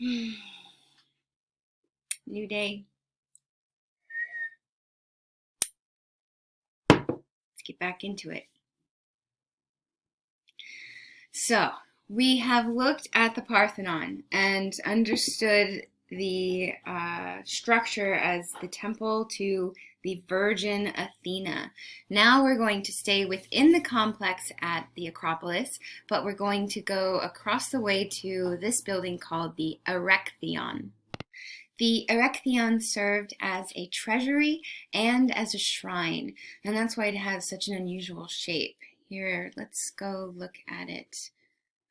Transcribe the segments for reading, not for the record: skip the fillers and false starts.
New day. Let's get back into it. So, we have looked at the Parthenon and understood the structure as the temple to the Virgin Athena. Now we're going to stay within the complex at the Acropolis, but we're going to go across the way to this building called the Erechtheion. The Erechtheion served as a treasury and as a shrine, and that's why it has such an unusual shape. Here, let's go look at it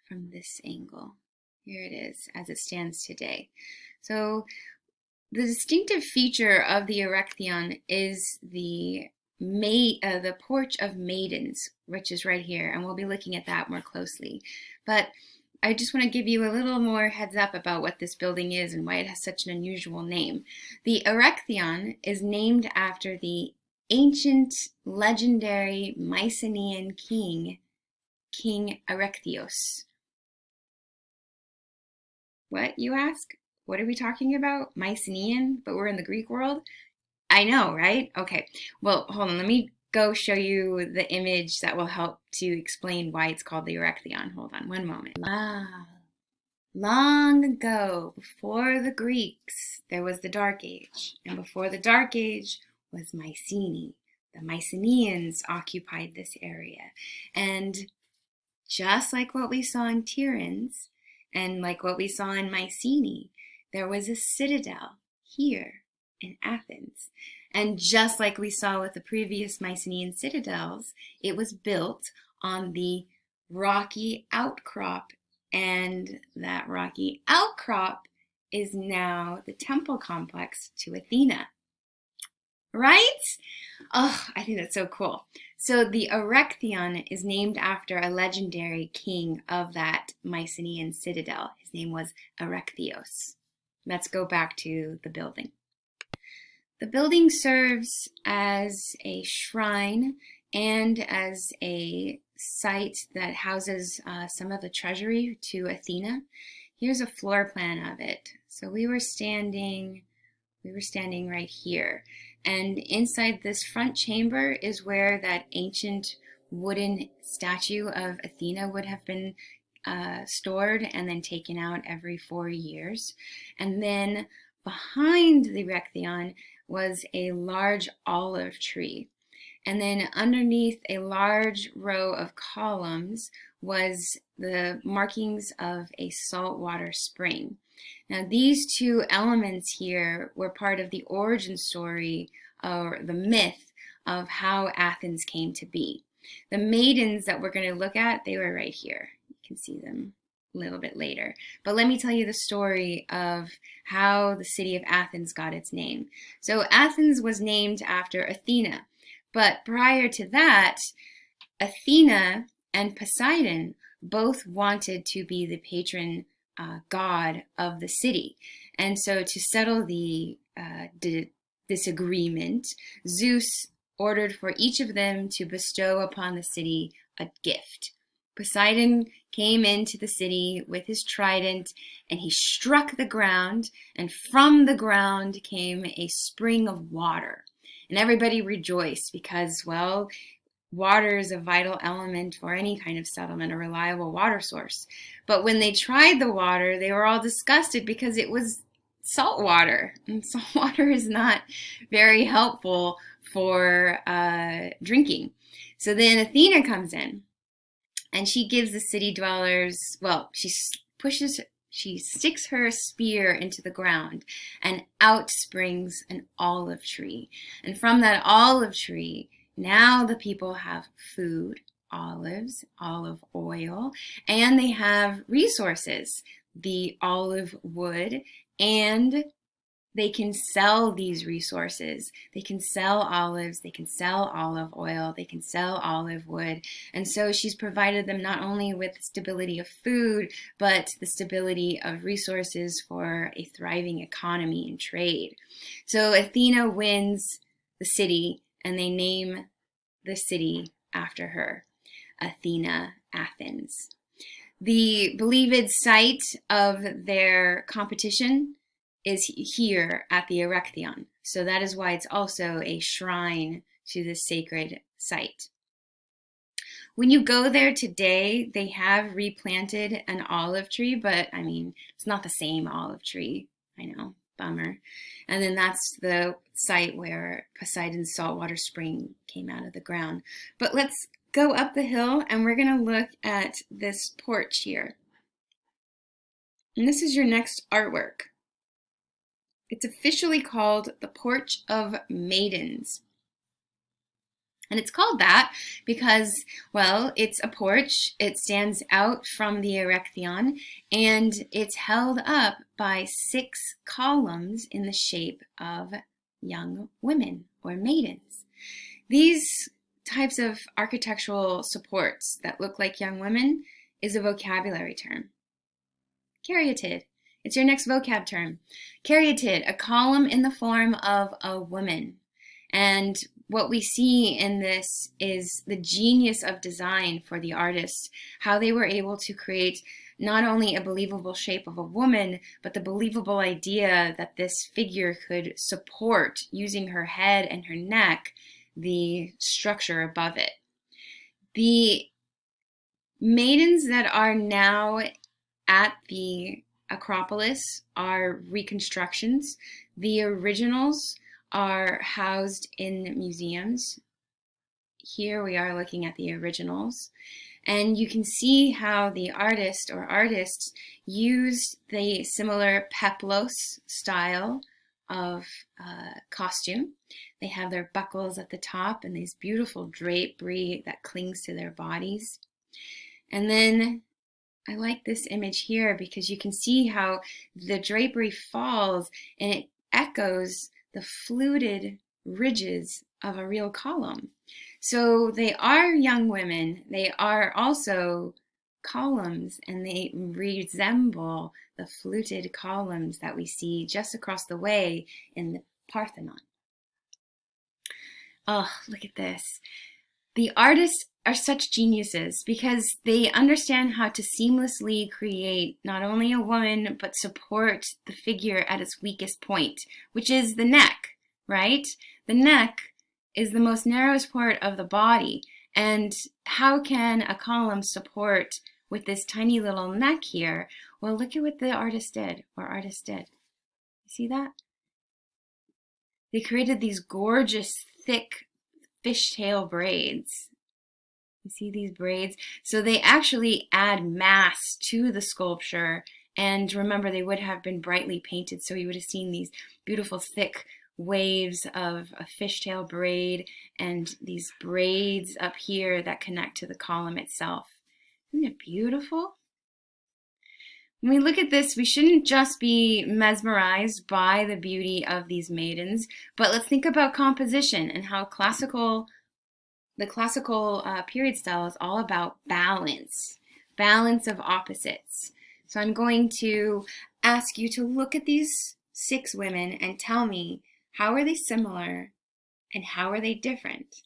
from this angle. Here it is as it stands today. So the distinctive feature of the Erechtheion is the Porch of Maidens, which is right here, and we'll be looking at that more closely. But I just want to give you a little more heads up about what this building is and why it has such an unusual name. The Erechtheion is named after the ancient legendary Mycenaean king, King Erechtheus. What, you ask? What are we talking about? Mycenaean, but we're in the Greek world? I know, right? Okay, well, hold on, let me go show you the image that will help to explain why it's called the Erechtheion. Hold on one moment. Long ago, before the Greeks, there was the Dark Age, and before the Dark Age was Mycenae. The Mycenaeans occupied this area, and just like what we saw in Tiryns, and like what we saw in Mycenae, there was a citadel here in Athens. And just like we saw with the previous Mycenaean citadels, it was built on the rocky outcrop, and that rocky outcrop is now the temple complex to Athena. Right? Oh, I think that's so cool. So the Erechtheion is named after a legendary king of that Mycenaean citadel. His name was Erechtheus. Let's go back to the building. The building serves as a shrine and as a site that houses some of the treasury to Athena. Here's a floor plan of it. So we were standing right here. And inside this front chamber is where that ancient wooden statue of Athena would have been stored and then taken out every 4 years. And then behind the Erechtheion was a large olive tree. And then underneath a large row of columns was the markings of a saltwater spring. Now, these two elements here were part of the origin story or the myth of how Athens came to be. The maidens that we're going to look at, they were right here. You can see them a little bit later. But let me tell you the story of how the city of Athens got its name. So Athens was named after Athena. But prior to that, Athena and Poseidon both wanted to be the patron god of the city. And so to settle the disagreement, Zeus ordered for each of them to bestow upon the city a gift. Poseidon came into the city with his trident, and he struck the ground, and from the ground came a spring of water. And everybody rejoiced because, well, water is a vital element for any kind of settlement, a reliable water source. But when they tried the water, they were all disgusted because it was salt water. And salt water is not very helpful for drinking. So then Athena comes in, and she gives the city dwellers, well, she sticks her spear into the ground, and out springs an olive tree. And from that olive tree, now the people have food, olives, olive oil, and they have resources, the olive wood, and they can sell these resources. They can sell olives, they can sell olive oil, they can sell olive wood. And so she's provided them not only with the stability of food, but the stability of resources for a thriving economy and trade. So Athena wins the city, and they name the city after her, Athena, Athens. The believed site of their competition is here at the Erechtheion. So that is why it's also a shrine to this sacred site. When you go there today, they have replanted an olive tree, but I mean, it's not the same olive tree. I know, bummer. And then that's the site where Poseidon's saltwater spring came out of the ground. But let's go up the hill and we're going to look at this porch here. And this is your next artwork. It's officially called the Porch of Maidens. And it's called that because, well, it's a porch. It stands out from the Erechtheion, and it's held up by 6 columns in the shape of young women or maidens. These types of architectural supports that look like young women is a vocabulary term. Caryatid. It's your next vocab term. Caryatid, a column in the form of a woman. And what we see in this is the genius of design for the artists, how they were able to create not only a believable shape of a woman, but the believable idea that this figure could support, using her head and her neck, the structure above it. The maidens that are now at the Acropolis are reconstructions. The originals are housed in museums. Here we are looking at the originals. And you can see how the artist or artists used the similar peplos style of costume. They have their buckles at the top and these beautiful drapery that clings to their bodies. And then I like this image here because you can see how the drapery falls and it echoes the fluted ridges of a real column. So they are young women. They are also columns, and they resemble the fluted columns that we see just across the way in the Parthenon. Oh, look at this. The artists are such geniuses because they understand how to seamlessly create not only a woman, but support the figure at its weakest point, which is the neck, right? The neck is the most narrowest part of the body. And how can a column support with this tiny little neck here? Well, look at what the artist did, or artist did. You see that? They created these gorgeous, thick fishtail braids. You see these braids? So they actually add mass to the sculpture. And remember, they would have been brightly painted. So you would have seen these beautiful thick waves of a fishtail braid and these braids up here that connect to the column itself. Isn't it beautiful? When we look at this, we shouldn't just be mesmerized by the beauty of these maidens, but let's think about composition and how the classical period style is all about balance of opposites. So I'm going to ask you to look at these 6 women and tell me, how are they similar and how are they different?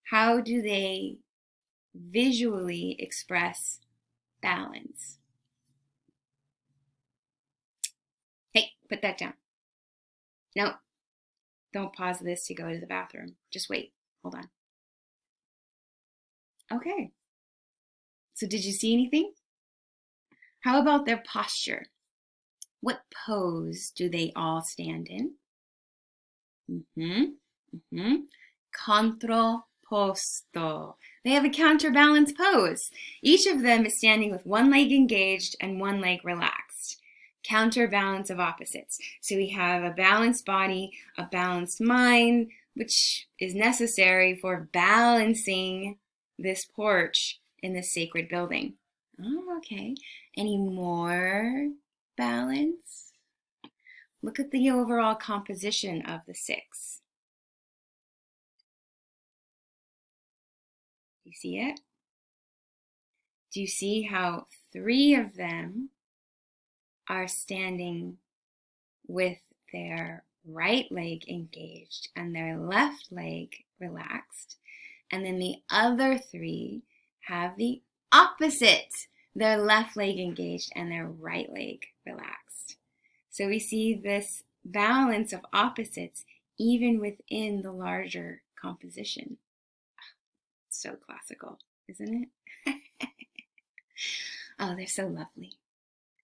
How do they visually express balance? Hey, put that down. No, don't pause this to go to the bathroom. Just wait. Hold on. Okay. So did you see anything? How about their posture? What pose do they all stand in? Contrapposto. They have a counterbalance pose. Each of them is standing with one leg engaged and one leg relaxed. Counterbalance of opposites. So we have a balanced body, a balanced mind, which is necessary for balancing this porch in this sacred building. Oh, okay. Any more balance? Look at the overall composition of the 6. Do you see it? Do you see how 3 of them are standing with their right leg engaged and their left leg relaxed? And then the other 3 have the opposite their left leg engaged and their right leg relaxed. So we see this balance of opposites even within the larger composition. So classical, isn't it? Oh, they're so lovely.